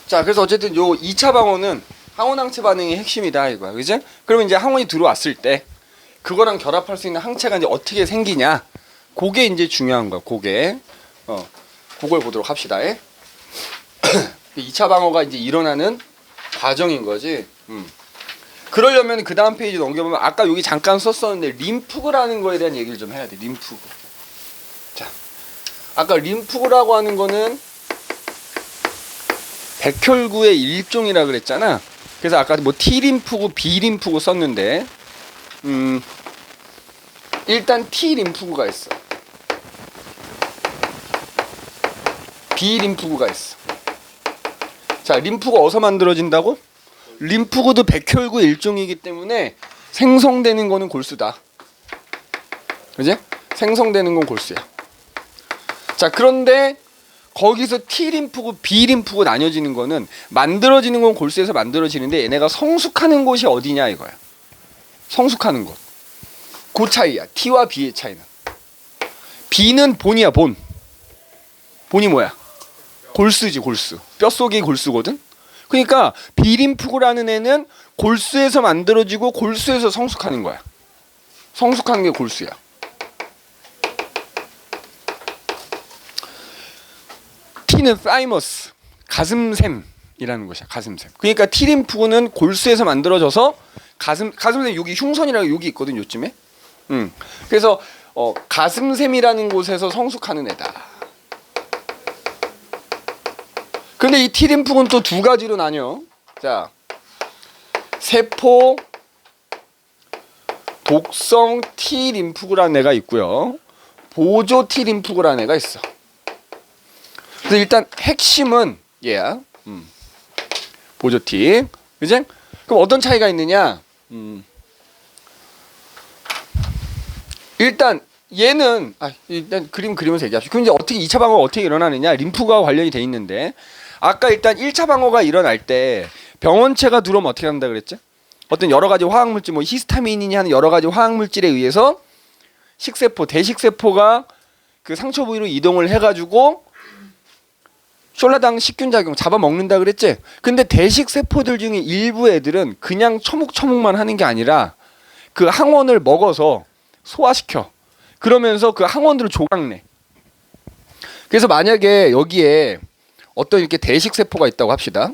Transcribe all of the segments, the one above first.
자, 그래서 어쨌든 요 2차 방어는 항원 항체 반응이 핵심이다 이거야. 그지? 그러면 이제 항원이 들어왔을 때 그거랑 결합할 수 있는 항체가 이제 어떻게 생기냐? 그게 이제 중요한 거야. 그게. 그걸 보도록 합시다. 2차 방어가 이제 일어나는 과정인 거지. 그러려면 그 다음 페이지 넘겨보면 아까 여기 잠깐 썼었는데 림프구라는 거에 대한 얘기를 좀 해야 돼. 림프구. 자, 아까 림프구라고 하는 거는 백혈구의 일종이라 그랬잖아. 그래서 아까 뭐 T림프구, B림프구 썼는데 일단 T림프구가 있어. B림프구가 있어. 자, 림프구 어디서 만들어진다고? 림프구도 백혈구 일종이기 때문에 생성되는 거는 골수다. 그지? 생성되는 건 골수야. 자, 그런데 거기서 T림프구, B림프구 나뉘어지는 거는 만들어지는 건 골수에서 만들어지는데 얘네가 성숙하는 곳이 어디냐 이거야. 성숙하는 곳. 그 차이야. T와 B의 차이는. B는 본이야, 본. 본이 뭐야? 골수지, 골수. 뼛속이 골수거든. 그러니까 B림프구라는 애는 골수에서 만들어지고 골수에서 성숙하는 거야. 성숙하는 게 골수야. T는 타이머스, 가슴샘이라는 것이야. 가슴샘. 그러니까 T림프구는 골수에서 만들어져서 가슴샘 여기 흉선이라고 여기 있거든, 요쯤에. 그래서 가슴샘이라는 곳에서 성숙하는 애다. 근데 이 T림프구는 또 두 가지로 나뉘어. 자, 세포 독성 T림프구라는 애가 있고요. 보조 T림프구라는 애가 있어. 그래서 일단 핵심은 얘야. 보조 T. 그지? 그럼 어떤 차이가 있느냐? 일단 얘는 일단 그림 그리면서 얘기합시다. 그럼 이제 어떻게 2차 방어가 어떻게 일어나느냐? 림프구와 관련이 돼 있는데 아까 일단 1차 방어가 일어날 때 병원체가 들어오면 어떻게 한다 그랬지? 어떤 여러 가지 화학 물질 뭐 히스타민이니 하는 여러 가지 화학 물질에 의해서 식세포, 대식세포가 그 상처 부위로 이동을 해 가지고 숄라당 식균 작용 잡아먹는다 그랬지? 근데 대식세포들 중에 일부 애들은 그냥 처묵처묵만 하는 게 아니라 그 항원을 먹어서 소화시켜. 그러면서 그 항원들을 조각내. 그래서 만약에 여기에 어떤 이렇게 대식세포가 있다고 합시다.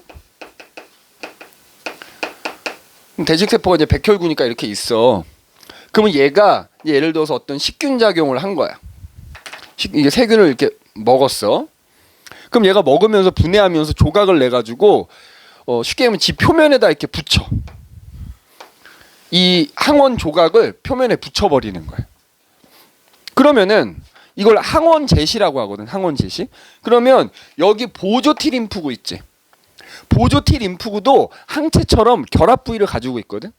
대식세포가 이제 백혈구니까 이렇게 있어. 그러면 얘가 예를 들어서 어떤 식균 작용을 한 거야. 이게 세균을 이렇게 먹었어. 그럼 얘가 먹으면서 분해하면서 조각을 내 가지고 쉽게 하면 지 표면에다 이렇게 붙여. 이 항원 조각을 표면에 붙여버리는 거야. 그러면은 이걸 항원 제시라고 하거든. 항원 제시. 그러면 여기 보조 T림프구 있지. 보조 T림프구도 항체처럼 결합 부위를 가지고 있거든.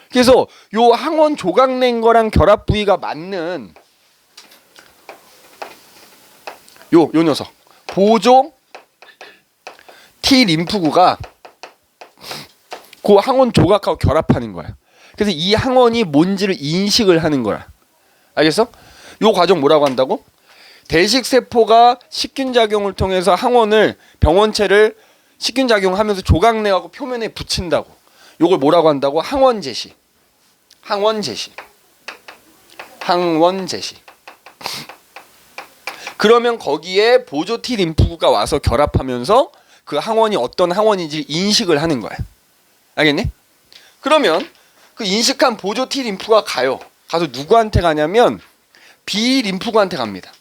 그래서 요 항원 조각 낸 거랑 결합 부위가 맞는 요 녀석 보조 T림프구가 그 항원 조각하고 결합하는 거야. 그래서 이 항원이 뭔지를 인식을 하는 거야. 알겠어? 요 과정 뭐라고 한다고? 대식세포가 식균작용을 통해서 항원을 병원체를 식균작용하면서 조각내하고 표면에 붙인다고. 요걸 뭐라고 한다고? 항원제시. 항원제시. 항원제시. 그러면 거기에 보조 T림프구가 와서 결합하면서 그 항원이 어떤 항원인지 인식을 하는 거야. 알겠니? 그러면 그 인식한 보조 T림프가 가요. 가서 누구한테 가냐면 B림프구한테 갑니다.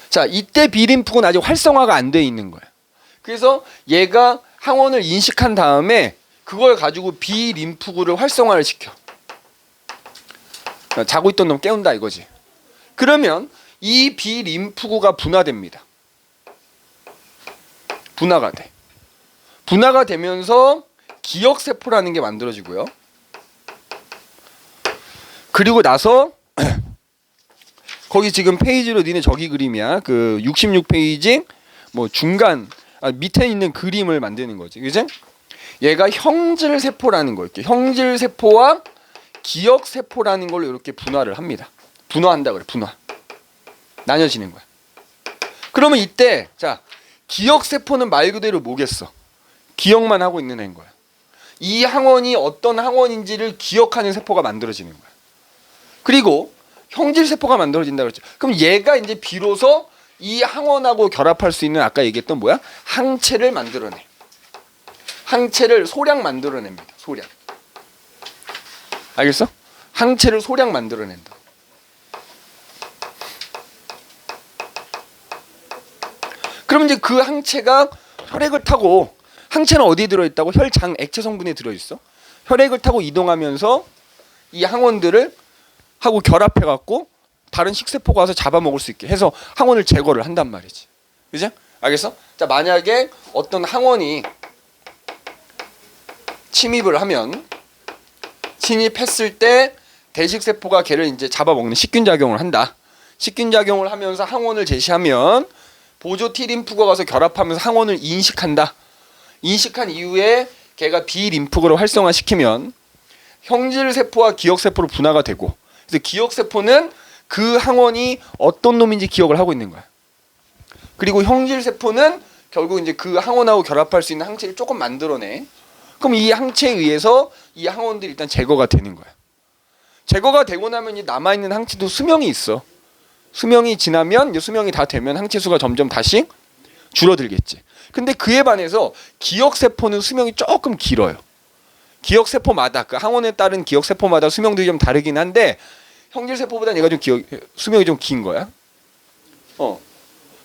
자, 이때 B림프구는 아직 활성화가 안 돼 있는 거야. 그래서 얘가 항원을 인식한 다음에 그걸 가지고 B림프구를 활성화를 시켜. 자고 있던 놈 깨운다 이거지. 그러면 이 B림프구가 분화됩니다. 분화가 돼. 분화가 되면서 기억세포라는 게 만들어지고요. 그리고 나서 거기 지금 페이지로 니네 저기 그림이야. 그 66페이지 뭐 중간 밑에 있는 그림을 만드는 거지. 그지? 얘가 형질세포라는 거 이렇게 형질세포와 기억세포라는 걸로 이렇게 분화를 합니다. 분화한다 그래. 분화. 나뉘어지는 거야. 그러면 이때 자 기억세포는 말 그대로 뭐겠어? 기억만 하고 있는 애인 거야. 이 항원이 어떤 항원인지를 기억하는 세포가 만들어지는 거야. 그리고 형질세포가 만들어진다 그랬죠. 그럼 얘가 이제 비로소 이 항원하고 결합할 수 있는 아까 얘기했던 뭐야? 항체를 만들어내. 항체를 소량 만들어냅니다. 소량. 알겠어? 항체를 소량 만들어낸다. 그럼 이제 그 항체가 혈액을 타고, 항체는 어디에 들어있다고? 혈장 액체 성분에 들어있어. 혈액을 타고 이동하면서 이 항원들을 하고 결합해갖고 다른 식세포가 와서 잡아먹을 수 있게 해서 항원을 제거를 한단 말이지. 그죠? 알겠어? 자, 만약에 어떤 항원이 침입을 하면, 침입했을 때 대식세포가 걔를 이제 잡아먹는 식균작용을 한다. 식균작용을 하면서 항원을 제시하면 보조 T림프구가 가서 결합하면서 항원을 인식한다. 인식한 이후에 걔가 B림프구를 활성화시키면 형질세포와 기억세포로 분화가 되고, 그래서 기억세포는 그 항원이 어떤 놈인지 기억을 하고 있는 거야. 그리고 형질세포는 결국 이제 그 항원하고 결합할 수 있는 항체를 조금 만들어내. 그럼 이 항체에 의해서 이 항원들이 일단 제거가 되는 거야. 제거가 되고 나면 이 남아있는 항체도 수명이 있어. 수명이 지나면, 이제 수명이 다 되면 항체 수가 점점 다시 줄어들겠지. 근데 그에 반해서 기억세포는 수명이 조금 길어요. 기억세포마다, 그 항원에 따른 기억세포마다 수명들이 좀 다르긴 한데 형질세포보다는 얘가 좀 수명이 좀 긴 거야.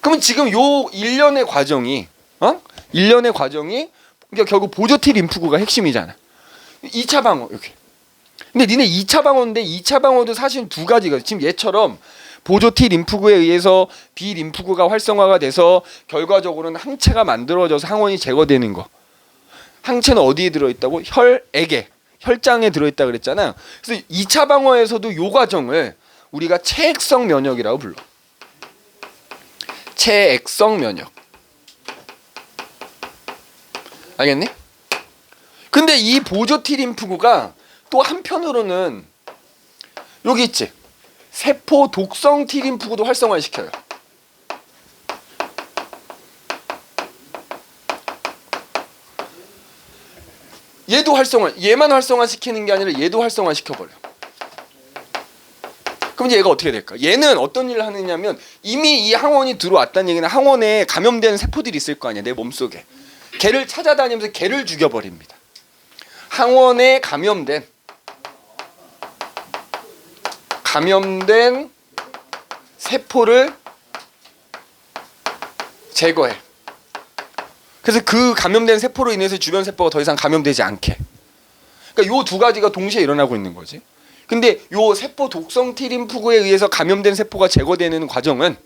그러면 지금 요 일련의 과정이, 1년의 과정이 그러니까 결국 보조 T 림프구가 핵심이잖아. 2차 방어 이렇게. 근데 니네 2차 방어인데 2차 방어도 사실 두 가지가, 지금 얘처럼 보조 T 림프구에 의해서 B 림프구가 활성화가 돼서 결과적으로는 항체가 만들어져서 항원이 제거되는 거. 항체는 어디에 들어있다고? 혈액에, 혈장에 들어있다 그랬잖아. 그래서 2차 방어에서도 요 과정을 우리가 체액성 면역이라고 불러. 체액성 면역. 알겠니? 근데 이 보조 T 림프구가 또 한편으로는 여기 있지. 세포 독성 T 림프구도 활성화시켜요. 얘도 얘만 활성화시키는 게 아니라 얘도 활성화시켜버려. 그럼 이제 얘가 어떻게 될까? 얘는 어떤 일을 하느냐면 이미 이 항원이 들어왔다는 얘기는 항원에 감염된 세포들이 있을 거 아니야, 내 몸속에. 걔를 찾아다니면서 걔를 죽여버립니다. 항원에 감염된 세포를 제거해. 그래서 그 감염된 세포로 인해서 주변 세포가 더 이상 감염되지 않게. 그러니까 요 두 가지가 동시에 일어나고 있는 거지. 근데 요 세포 독성 T림프구에 의해서 감염된 세포가 제거되는 과정은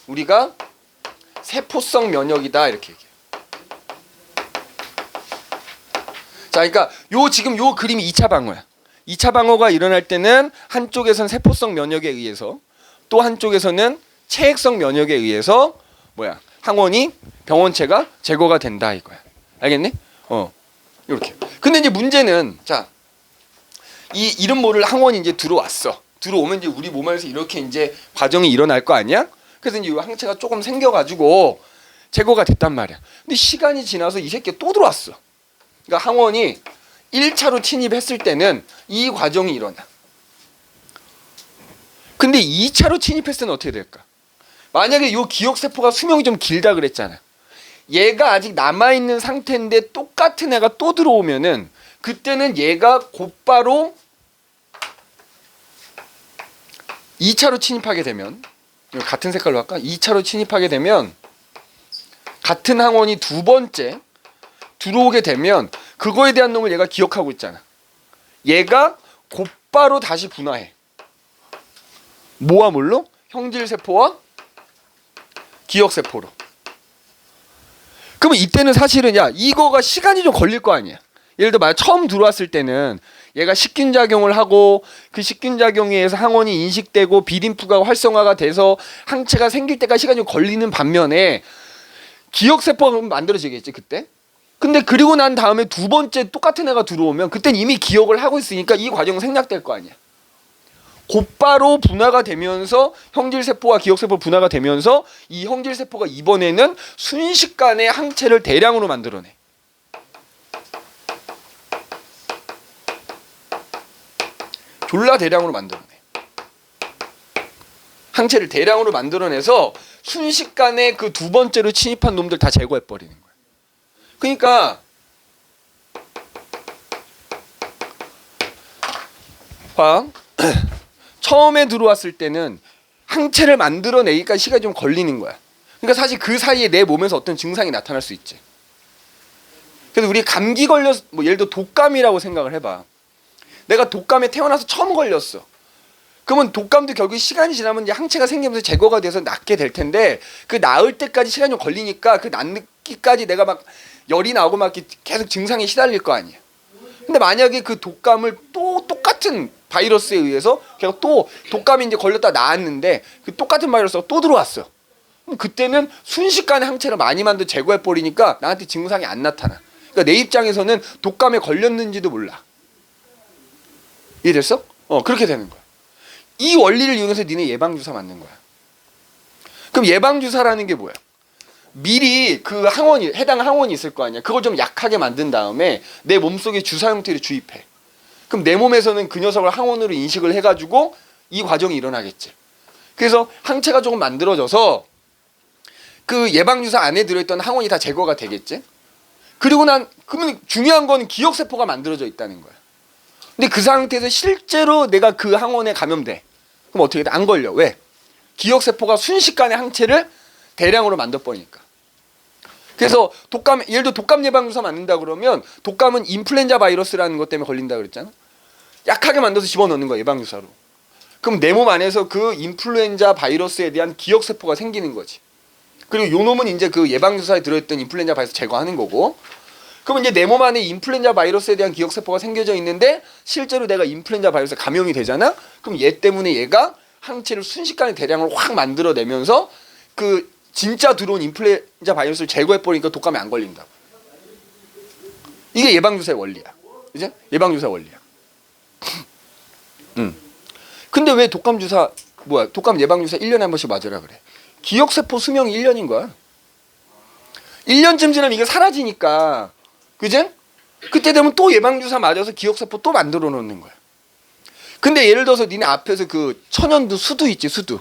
우리가 세포성 면역이다 이렇게 얘기해. 자, 그러니까 지금 요 그림이 2차 방어야. 2차 방어가 일어날 때는 한쪽에선 세포성 면역에 의해서, 또 한쪽에서는 체액성 면역에 의해서 항원이, 병원체가 제거가 된다 이거야. 알겠니? 이렇게. 근데 이제 문제는, 자, 이 이름 모를 항원이 이제 들어왔어. 들어오면 이제 우리 몸 안에서 이렇게 이제 과정이 일어날 거 아니야? 그래서 이제 이 항체가 조금 생겨가지고 제거가 됐단 말이야. 근데 시간이 지나서 이 새끼가 또 들어왔어. 그러니까 항원이 1차로 침입했을 때는 이 과정이 일어나. 근데 2차로 침입했을 때는 어떻게 될까? 만약에 이 기억세포가 수명이 좀 길다 그랬잖아. 얘가 아직 남아있는 상태인데 똑같은 애가 또 들어오면은 그때는 얘가 곧바로 2차로 침입하게 되면, 이거 같은 색깔로 할까? 2차로 침입하게 되면 같은 항원이 두 번째 들어오게 되면 그거에 대한 놈을 얘가 기억하고 있잖아. 얘가 곧바로 다시 분화해. 뭐와 뭘로? 형질세포와 기억세포로. 그러면 이때는 사실은 이거가 시간이 좀 걸릴 거 아니야. 예를 들어 만약 처음 들어왔을 때는 얘가 식균작용을 하고 그 식균작용에 의해서 항원이 인식되고 B림프가 활성화가 돼서 항체가 생길 때까지 시간이 좀 걸리는 반면에 기억세포가 만들어지겠지 그때. 근데 그리고 난 다음에 두 번째 똑같은 애가 들어오면 그땐 이미 기억을 하고 있으니까 이 과정은 생략될 거 아니야. 곧바로 분화가 되면서 형질세포와 기억세포 분화가 되면서 이 형질세포가 이번에는 순식간에 항체를 대량으로 만들어내. 졸라 대량으로 만들어내. 항체를 대량으로 만들어내서 순식간에 그 두 번째로 침입한 놈들 다 제거해버리는 거야. 그러니까 봐. 처음에 들어왔을 때는 항체를 만들어내기까지 시간이 좀 걸리는 거야. 그러니까 사실 그 사이에 내 몸에서 어떤 증상이 나타날 수 있지. 그래서 우리 감기 걸렸, 뭐 예를 들어 독감이라고 생각을 해봐. 내가 독감에 태어나서 처음 걸렸어. 그러면 독감도 결국 시간이 지나면 이제 항체가 생기면서 제거가 돼서 낫게 될 텐데 그 나을 때까지 시간이 좀 걸리니까 그 낫기까지 내가 막 열이 나오고 막 계속 증상에 시달릴 거 아니야. 근데 만약에 그 독감을 또 똑같은 바이러스에 의해서 계속 또 독감이 이제 걸렸다 나았는데 그 똑같은 바이러스가 또 들어왔어. 그럼 그때는 순식간에 항체를 많이 만들어 제거해 버리니까 나한테 증상이 안 나타나. 그러니까 내 입장에서는 독감에 걸렸는지도 몰라. 이해됐어? 그렇게 되는 거야. 이 원리를 이용해서 니네 예방주사 맞는 거야. 그럼 예방주사라는 게 뭐야? 미리 그 항원이 해당 항원이 있을 거 아니야. 그걸 좀 약하게 만든 다음에 내 몸속에 주사 형태로 주입해. 그럼 내 몸에서는 그 녀석을 항원으로 인식을 해가지고 이 과정이 일어나겠지. 그래서 항체가 조금 만들어져서 그 예방주사 안에 들어있던 항원이 다 제거가 되겠지. 그리고 그러면 중요한 건 기억세포가 만들어져 있다는 거야. 근데 그 상태에서 실제로 내가 그 항원에 감염돼. 그럼 어떻게 돼? 안 걸려. 왜? 기억세포가 순식간에 항체를 대량으로 만들어버리니까. 그래서 독감, 예를 들어 독감 예방주사 맞는다 그러면 독감은 인플루엔자 바이러스라는 것 때문에 걸린다 그랬잖아. 약하게 만들어서 집어넣는 거야, 예방주사로. 그럼 내 몸 안에서 그 인플루엔자 바이러스에 대한 기억세포가 생기는 거지. 그리고 요 놈은 이제 그 예방주사에 들어있던 인플루엔자 바이러스 제거하는 거고. 그러면 이제 내 몸 안에 인플루엔자 바이러스에 대한 기억세포가 생겨져 있는데 실제로 내가 인플루엔자 바이러스에 감염이 되잖아. 그럼 얘 때문에 얘가 항체를 순식간에 대량으로 확 만들어내면서 그 진짜 들어온 인플루엔자 바이러스를 제거해버리니까 독감에 안 걸린다고. 이게 예방주사의 원리야. 그죠? 예방주사 원리야. 근데 왜 독감 예방주사 1년에 한 번씩 맞으라 그래? 기억세포 수명이 1년인 거야. 1년쯤 지나면 이게 사라지니까. 그죠? 그때 되면 또 예방주사 맞아서 기억세포 또 만들어 놓는 거야. 근데 예를 들어서 니네 앞에서 그 천연두 수두 있지, 수두.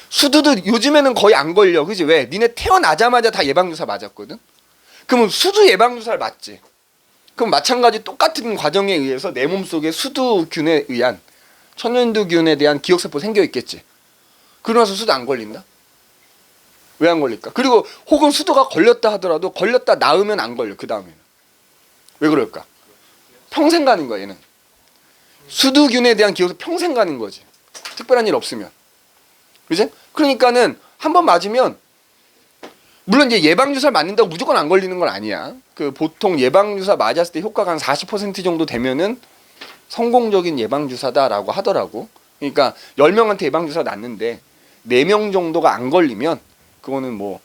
수두도 요즘에는 거의 안 걸려. 그지? 왜? 니네 태어나자마자 다 예방주사 맞았거든? 그러면 수두 예방주사를 맞지. 그럼 마찬가지 똑같은 과정에 의해서 내 몸속에 수두균에 의한 천연두균에 대한 기억세포 생겨 있겠지. 그러고 나서 수두 안 걸린다? 왜 안 걸릴까? 그리고 혹은 수두가 걸렸다 하더라도 걸렸다 나으면 안 걸려. 그 다음에는. 왜 그럴까? 평생 가는 거야, 얘는. 수두균에 대한 기억세포 평생 가는 거지. 특별한 일 없으면. 그지? 그러니까는 한 번 맞으면 물론 이제 예방주사를 맞는다고 무조건 안 걸리는 건 아니야. 그 보통 예방주사 맞았을 때 효과가 한 40% 정도 되면은 성공적인 예방주사다라고 하더라고. 그러니까 10명한테 예방주사 놨는데 4명 정도가 안 걸리면 그거는 뭐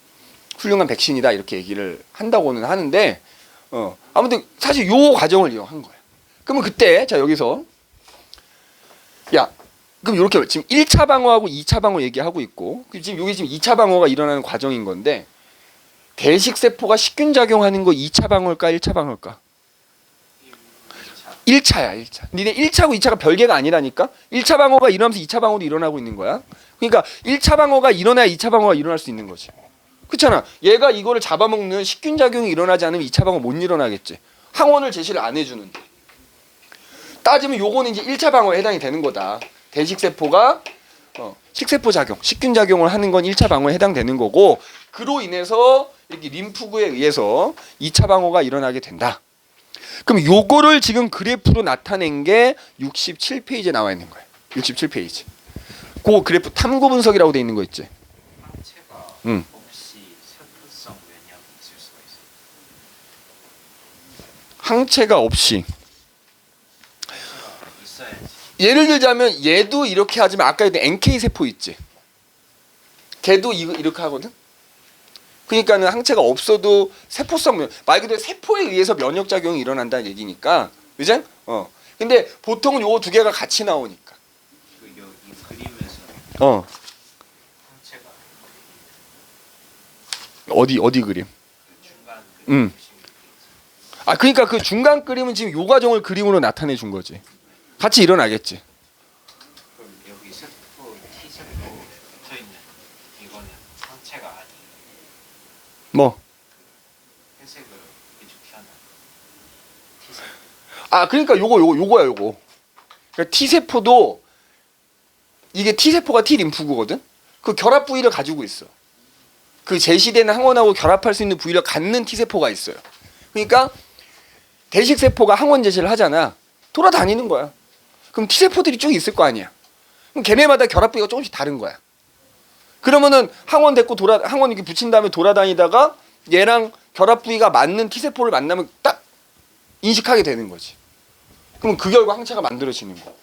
훌륭한 백신이다 이렇게 얘기를 한다고는 하는데 아무튼 사실 요 과정을 이용한 거야. 그러면 그때 자 여기서 야 그럼 이렇게 지금 1차 방어하고 2차 방어 얘기하고 있고 지금 여기 지금 2차 방어가 일어나는 과정인 건데 대식세포가 식균 작용하는 거 2차 방어일까 1차 방어일까? 1차야 1차. 니네 1차고 2차가 별개가 아니라니까? 1차 방어가 일어나면서 2차 방어도 일어나고 있는 거야. 그러니까 1차 방어가 일어나야 2차 방어가 일어날 수 있는 거지. 그렇잖아. 얘가 이거를 잡아먹는 식균 작용이 일어나지 않으면 2차 방어 못 일어나겠지. 항원을 제시를 안 해주는데. 따지면 요거는 이제 1차 방어에 해당이 되는 거다. 대식세포가 식세포 작용, 식균 작용을 하는 건 1차 방어에 해당되는 거고 그로 인해서 이렇게 림프구에 의해서 2차 방어가 일어나게 된다. 그럼 요거를 지금 그래프로 나타낸 게 67페이지에 나와 있는 거예요. 67페이지. 그 그래프 탐구 분석이라고 돼 있는 거 있지. 항체가 없이 세포성 면역이 있을 수가 있어요. 항체가 없이. 있어야지. 예를 들자면 얘도 이렇게 하지만 아까 얘기했던 NK 세포 있지. 걔도 이렇게 하거든. 그러니까는 항체가 없어도 세포성 면 말 그대로 세포에 의해서 면역 작용이 일어난다는 얘기니까. 그죠? 근데 보통은 요 두 개가 같이 나오니까. 그 항체가 어디 그림? 그 중간 음. 아 그러니까 그 중간 그림은 지금 요 과정을 그림으로 나타내 준 거지. 같이 일어나겠지. 그럼 여기 세포 T세포 붙어 있는 이거는 항체가 아니에요. 뭐? 회색을 이렇게 피하는 T세포. 아 그러니까 요거야 요거. 그러니까 T 세포도 이게 T 세포가 T 림프구거든. 그 결합 부위를 가지고 있어. 그 제시되는 항원하고 결합할 수 있는 부위를 갖는 T 세포가 있어요. 그러니까 대식 세포가 항원 제시를 하잖아. 돌아다니는 거야. 그럼 T 세포들이 쭉 있을 거 아니야. 그럼 걔네마다 결합 부위가 조금씩 다른 거야. 그러면은 항원 됐고 항원 이렇게 붙인 다음에 돌아다니다가 얘랑 결합 부위가 맞는 T 세포를 만나면 딱 인식하게 되는 거지. 그러면 그 결과 항체가 만들어지는 거.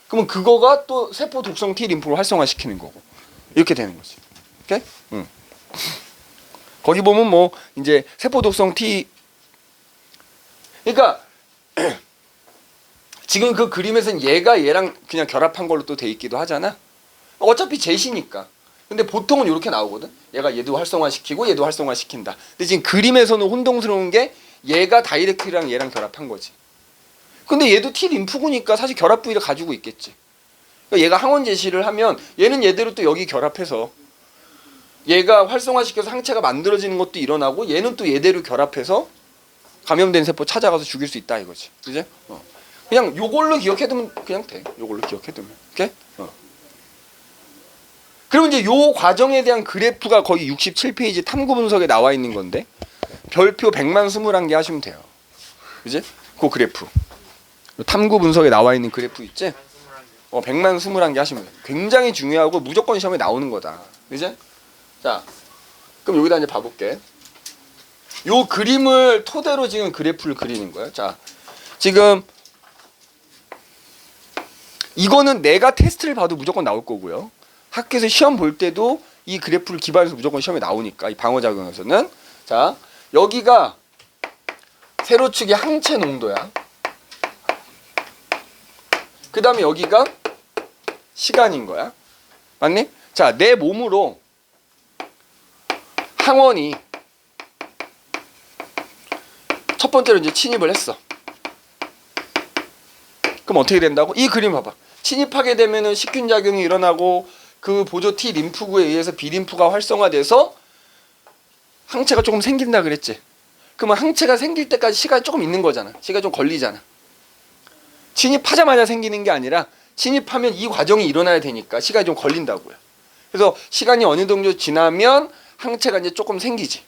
그러면 그거가 또 세포 독성 T 림프를 활성화시키는 거고. 이렇게 되는 거지. 오케이? 응. 거기 보면 뭐 이제 세포 독성 T 그러니까 지금 그 그림에서는 얘가 얘랑 그냥 결합한 걸로 또 돼 있기도 하잖아. 어차피 제시니까. 근데 보통은 이렇게 나오거든. 얘가 얘도 활성화시키고 얘도 활성화시킨다. 근데 지금 그림에서는 혼동스러운 게 얘가 다이렉트랑 얘랑 결합한 거지. 근데 얘도 T 림프구니까 사실 결합 부위를 가지고 있겠지. 그러니까 얘가 항원 제시를 하면 얘는 얘대로 또 여기 결합해서 얘가 활성화시켜서 항체가 만들어지는 것도 일어나고 얘는 또 얘대로 결합해서 감염된 세포 찾아가서 죽일 수 있다 이거지. 그지? 그냥 요걸로 기억해두면 그냥 돼. 요걸로 기억해두면. 오케이? 그리고 이제 요 과정에 대한 그래프가 거의 67페이지 탐구 분석에 나와 있는 건데 별표 100만 21개 하시면 돼요. 그지? 그 그래프. 탐구 분석에 나와 있는 그래프 있지? 100만 21개 하시면 돼요. 굉장히 중요하고 무조건 시험에 나오는 거다. 그지? 자, 그럼 여기다 이제 봐볼게. 요 그림을 토대로 지금 그래프를 그리는 거예요. 자, 지금 이거는 내가 테스트를 봐도 무조건 나올 거고요. 학교에서 시험 볼 때도 이 그래프를 기반해서 무조건 시험에 나오니까 이 방어작용에서는 자, 여기가 세로축이 항체 농도야. 그 다음에 여기가 시간인 거야. 맞니? 자, 내 몸으로 항원이 첫 번째로 이제 침입을 했어. 그럼 어떻게 된다고? 이 그림 봐봐. 침입하게 되면은 식균 작용이 일어나고 그 보조 T 림프구에 의해서 B 림프가 활성화돼서 항체가 조금 생긴다 그랬지. 그러면 항체가 생길 때까지 시간이 조금 있는 거잖아. 시간이 좀 걸리잖아. 침입하자마자 생기는 게 아니라 침입하면 이 과정이 일어나야 되니까 시간이 좀 걸린다고요. 그래서 시간이 어느 정도 지나면 항체가 이제 조금 생기지.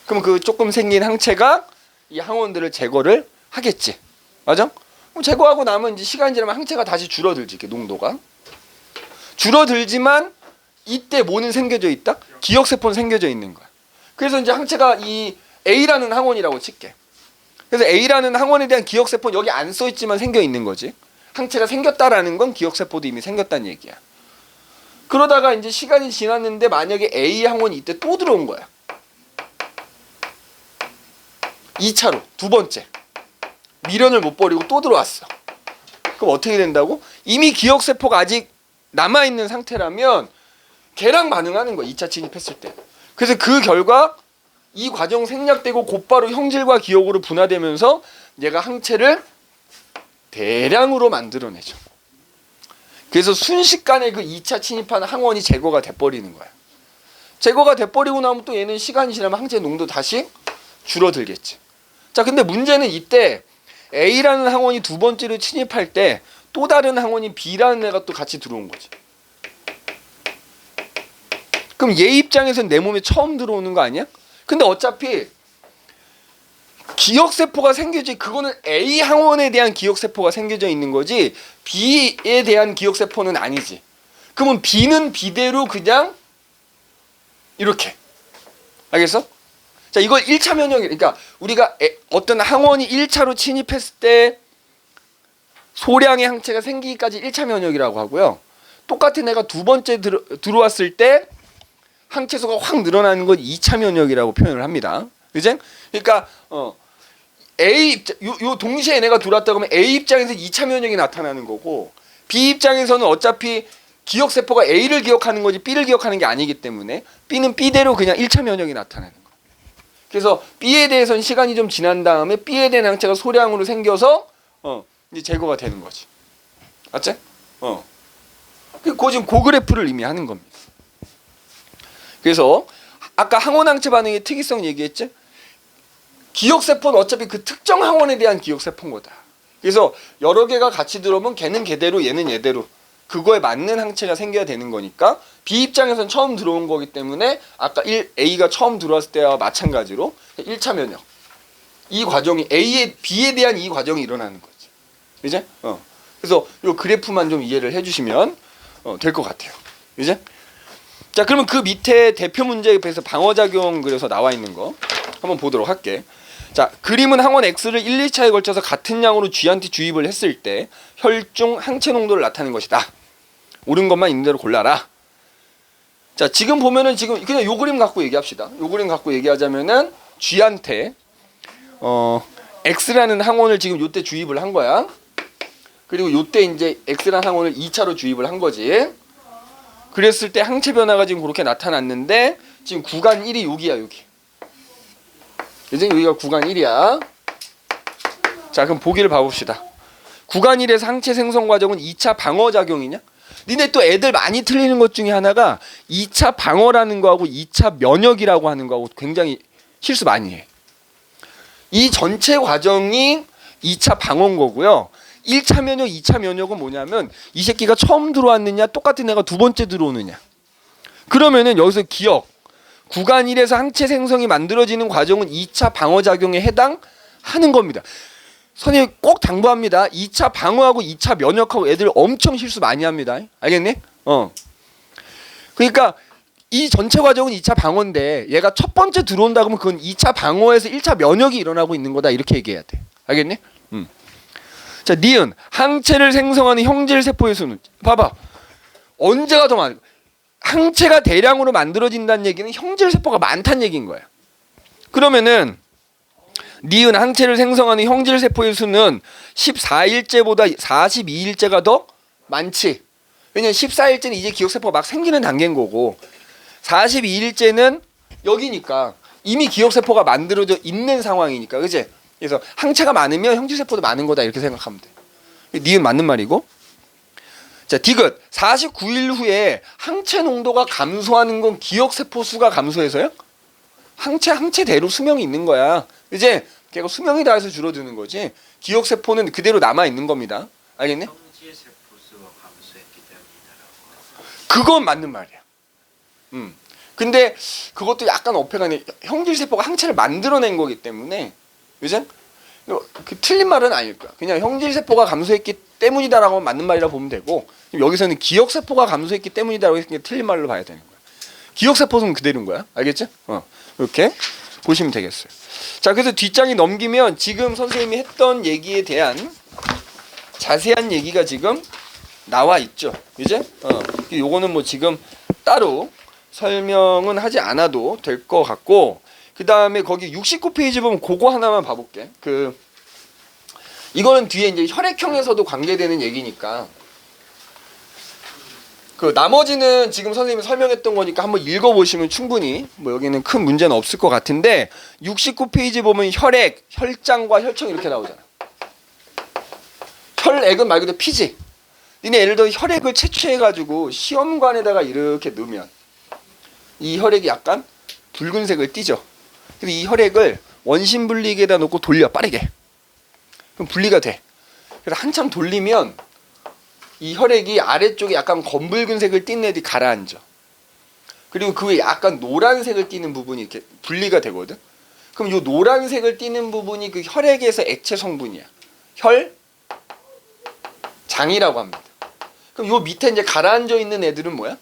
그럼 그 조금 생긴 항체가 이 항원들을 제거를 하겠지. 맞아? 그럼 제거하고 나면 이제 시간이 지나면 항체가 다시 줄어들지. 이렇게 농도가. 줄어들지만 이때 뭐는 생겨져 있다? 기억세포는 생겨져 있는 거야. 그래서 이제 항체가 이 A라는 항원이라고 칠게. 그래서 A라는 항원에 대한 기억세포는 여기 안 써있지만 생겨 있는 거지. 항체가 생겼다라는 건 기억세포도 이미 생겼다는 얘기야. 그러다가 이제 시간이 지났는데 만약에 A 항원이 이때 또 들어온 거야. 2차로 두 번째 미련을 못 버리고 또 들어왔어. 그럼 어떻게 된다고? 이미 기억세포가 아직 남아있는 상태라면 걔랑 반응하는 거야. 2차 침입했을 때. 그래서 그 결과 이 과정 생략되고 곧바로 형질과 기억으로 분화되면서 얘가 항체를 대량으로 만들어내죠. 그래서 순식간에 그 2차 침입한 항원이 제거가 돼버리는 거야. 제거가 돼버리고 나면 또 얘는 시간이 지나면 항체 농도 다시 줄어들겠지. 자, 근데 문제는 이때 A라는 항원이 두 번째로 침입할 때 또 다른 항원이 B라는 애가 또 같이 들어온 거지. 그럼 얘 입장에서는 내 몸에 처음 들어오는 거 아니야? 근데 어차피 기억세포가 생겨져, 그거는 A 항원에 대한 기억세포가 생겨져 있는 거지 B에 대한 기억세포는 아니지. 그러면 B는 B대로 그냥 이렇게. 알겠어? 자, 이걸 1차 면역, 그러니까 우리가 어떤 항원이 1차로 침입했을 때 소량의 항체가 생기기까지 1차 면역이라고 하고요. 똑같은 애가 두 번째 들어왔을 때 항체수가 확 늘어나는 건 2차 면역이라고 표현을 합니다. 그죠? 그러니까 A 입장, 요 동시에 얘네가 들어왔다 그러면 A 입장에서 2차 면역이 나타나는 거고 B 입장에서는 어차피 기억세포가 A를 기억하는 거지 B를 기억하는 게 아니기 때문에 B는 B대로 그냥 1차 면역이 나타나는 거예요. 그래서 B에 대해서는 시간이 좀 지난 다음에 B에 대한 항체가 소량으로 생겨서 이제 제거가 되는 거지. 맞지? 그 지금 그 그래프를 이미 하는 겁니다. 그래서 아까 항원항체 반응의 특이성 얘기했지? 기억세포는 어차피 그 특정 항원에 대한 기억세포인 거다. 그래서 여러 개가 같이 들어오면 걔는 걔대로 얘는 얘대로 그거에 맞는 항체가 생겨야 되는 거니까 B 입장에서는 처음 들어온 거기 때문에 아까 A가 처음 들어왔을 때와 마찬가지로 1차 면역 이 과정이 B에 대한 이 과정이 일어나는 거지. 이제? 그래서 이 그래프만 좀 이해를 해주시면 될 것 같아요. 이제? 자, 그러면 그 밑에 대표 문제에 비해서 방어작용 그래서 나와 있는 거 한번 보도록 할게. 자, 그림은 항원 X를 1, 2차에 걸쳐서 같은 양으로 G한테 주입을 했을 때 혈중 항체 농도를 나타내는 것이다. 옳은 것만 있는 대로 골라라. 자, 지금 보면은 지금 그냥 요 그림 갖고 얘기합시다. 요 그림 갖고 얘기하자면은 G한테 X라는 항원을 지금 요때 주입을 한 거야. 그리고 요때 이제 X라는 항원을 2차로 주입을 한 거지. 그랬을 때 항체 변화가 지금 그렇게 나타났는데 지금 구간 1이 여기야, 여기. 이제 여기가 구간 1이야. 자, 그럼 보기를 봐봅시다. 구간 1에서 항체 생성 과정은 2차 방어 작용이냐? 니네 또 애들 많이 틀리는 것 중에 하나가 2차 방어라는 거하고 2차 면역이라고 하는 거하고 굉장히 실수 많이 해. 이 전체 과정이 2차 방어인 거고요. 1차 면역, 2차 면역은 뭐냐면 이 새끼가 처음 들어왔느냐 똑같은 애가 두 번째 들어오느냐. 그러면은 여기서 기억 구간 1에서 항체 생성이 만들어지는 과정은 2차 방어 작용에 해당하는 겁니다. 선생님 꼭 당부합니다. 2차 방어하고 2차 면역하고 애들 엄청 실수 많이 합니다. 알겠니? 그러니까 이 전체 과정은 2차 방어인데 얘가 첫 번째 들어온다 그러면 그건 2차 방어에서 1차 면역이 일어나고 있는 거다. 이렇게 얘기해야 돼. 알겠니? 자, 니은 항체를 생성하는 형질 세포의 수는 봐봐. 언제가 더 많아? 항체가 대량으로 만들어진다는 얘기는 형질 세포가 많다는 얘기인 거야. 그러면은 니은 항체를 생성하는 형질 세포의 수는 14일째보다 42일째가 더 많지. 왜냐면 14일째는 이제 기억세포가 막 생기는 단계인 거고 42일째는 여기니까 이미 기억세포가 만들어져 있는 상황이니까. 그치? 그래서 항체가 많으면 형질세포도 많은 거다 이렇게 생각하면 돼. 니은 맞는 말이고. 자, 디귿 49일 후에 항체 농도가 감소하는 건 기억세포 수가 감소해서요? 항체대로 수명이 있는 거야. 이제 걔가 수명이 다해서 줄어드는 거지. 기억세포는 그대로 남아 있는 겁니다. 알겠네? 형질 세포 수가 감소했기 때문이다라고. 그건 맞는 말이야. 근데 그것도 약간 어폐가 아니 형질세포가 항체를 만들어낸 거기 때문에 그죠? 그 틀린 말은 아닐 거야. 그냥 형질세포가 감소했기 때문이다라고 맞는 말이라고 보면 되고 여기서는 기억세포가 감소했기 때문이다라고 했으니까 틀린 말로 봐야 되는 거야. 기억세포는 그대로인 거야. 알겠지? 이렇게 보시면 되겠어요. 자, 그래서 뒷장이 넘기면 지금 선생님이 했던 얘기에 대한 자세한 얘기가 지금 나와 있죠. 이제 요거는 뭐 지금 따로 설명은 하지 않아도 될 것 같고 그 다음에 거기 69페이지 보면 그거 하나만 봐볼게. 이거는 뒤에 이제 혈액형에서도 관계되는 얘기니까 그 나머지는 지금 선생님이 설명했던 거니까 한번 읽어보시면 충분히 뭐 여기는 큰 문제는 없을 것 같은데 69페이지 보면 혈액, 혈장과 혈청 이렇게 나오잖아. 혈액은 말 그대로 피지. 니네 예를 들어 혈액을 채취해가지고 시험관에다가 이렇게 넣으면 이 혈액이 약간 붉은색을 띠죠. 근데 이 혈액을 원심 분리기에다 놓고 돌려 빠르게. 그럼 분리가 돼. 그래서 한참 돌리면 이 혈액이 아래쪽에 약간 검붉은색을 띠는 애들이 가라앉아. 그리고 그 위에 약간 노란색을 띠는 부분이 이렇게 분리가 되거든. 그럼 이 노란색을 띠는 부분이 그 혈액에서 액체 성분이야. 혈장이라고 합니다. 그럼 요 밑에 이제 가라앉아 있는 애들은 뭐야?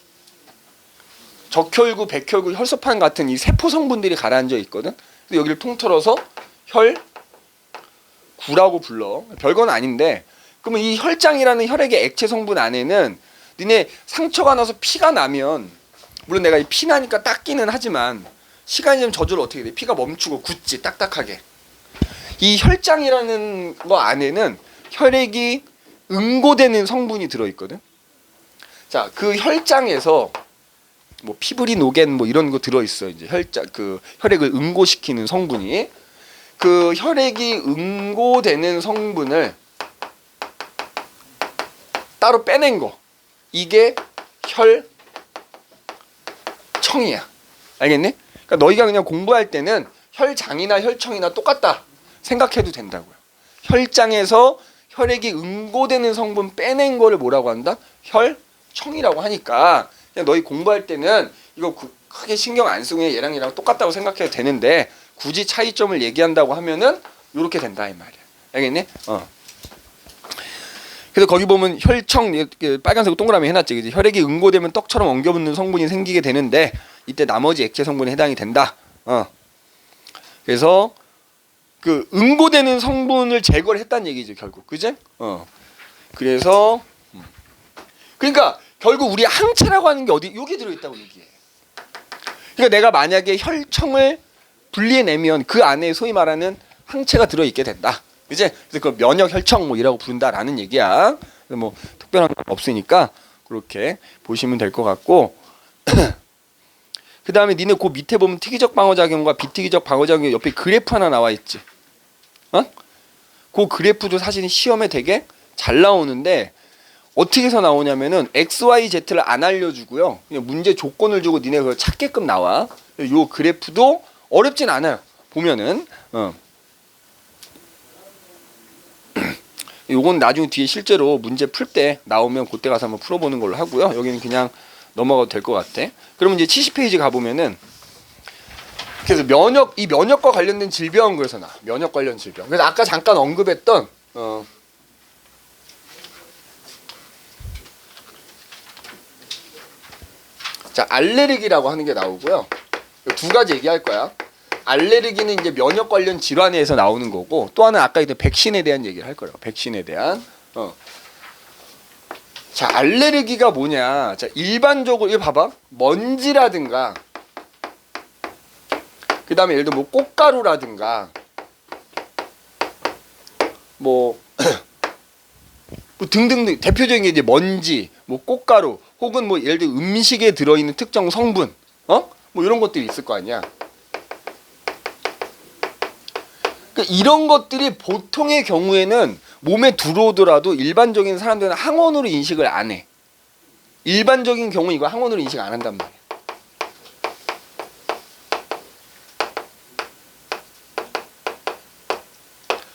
적혈구, 백혈구, 혈소판 같은 이 세포 성분들이 가라앉아 있거든. 근데 여기를 통틀어서 혈구라고 불러. 별건 아닌데. 그러면 이 혈장이라는 혈액의 액체 성분 안에는 니네 상처가 나서 피가 나면 물론 내가 이 피 나니까 닦기는 하지만 시간이 지나면 저절로 어떻게 돼? 피가 멈추고 굳지 딱딱하게. 이 혈장이라는 거 안에는 혈액이 응고되는 성분이 들어있거든. 자, 그 혈장에서 뭐 피브리노겐 뭐 이런 거 들어 있어. 이제 혈장 그 혈액을 응고시키는 성분이 그 혈액이 응고되는 성분을 따로 빼낸 거. 이게 혈청이야. 알겠니? 그러니까 너희가 그냥 공부할 때는 혈장이나 혈청이나 똑같다 생각해도 된다고요. 혈장에서 혈액이 응고되는 성분 빼낸 거를 뭐라고 한다? 혈청이라고 하니까 그냥 너희 공부할 때는 이거 크게 신경 안 쓰고 그냥 얘랑 똑같다고 생각해도 되는데 굳이 차이점을 얘기한다고 하면은 이렇게 된다 이 말이야. 알겠니? 그래서 거기 보면 혈청 빨간색 동그라미 해놨지. 그지? 혈액이 응고되면 떡처럼 엉겨붙는 성분이 생기게 되는데 이때 나머지 액체 성분에 해당이 된다. 그래서 그 응고되는 성분을 제거를 했다는 얘기죠 결국. 그지? 그래서 그러니까 결국 우리 항체라고 하는 게 어디 여기 들어있다고 얘기해. 그러니까 내가 만약에 혈청을 분리해내면 그 안에 소위 말하는 항체가 들어있게 된다. 그지? 그래서 그 면역 혈청 뭐 이라고 부른다라는 얘기야. 뭐 특별한 건 없으니까 그렇게 보시면 될 것 같고. 그 다음에 니네 그 밑에 보면 특이적 방어작용과 비특이적 방어작용 옆에 그래프 하나 나와 있지. 그 그래프도 사실 시험에 되게 잘 나오는데 어떻게 해서 나오냐면은 X, Y, Z를 안 알려주고요. 그냥 문제 조건을 주고 니네 그걸 찾게끔 나와. 요 그래프도 어렵진 않아요. 보면은. 요건 나중에 뒤에 실제로 문제 풀 때 나오면 그때 가서 한번 풀어보는 걸로 하고요. 여기는 그냥 넘어가도 될 것 같아. 그러면 이제 70페이지 가보면은 그래서 이 면역과 관련된 질병 그래서 면역 관련 질병. 그래서 아까 잠깐 언급했던 자 알레르기라고 하는 게 나오고요. 두 가지 얘기할 거야. 알레르기는 이제 면역 관련 질환에서 나오는 거고 또 하나 아까 이제 백신에 대한 얘기를 할 거라고. 백신에 대한. 자 알레르기가 뭐냐? 자 일반적으로 이거 봐봐. 먼지라든가 그 다음에 예를 들어 뭐 꽃가루라든가 뭐, 뭐 등등등 대표적인 게 이제 먼지, 뭐 꽃가루 혹은 뭐 예를 들어 음식에 들어있는 특정 성분, 뭐 이런 것들이 있을 거 아니야. 그러니까 이런 것들이 보통의 경우에는 몸에 들어오더라도 일반적인 사람들은 항원으로 인식을 안 해. 일반적인 경우 이거 항원으로 인식 안 한단 말이야.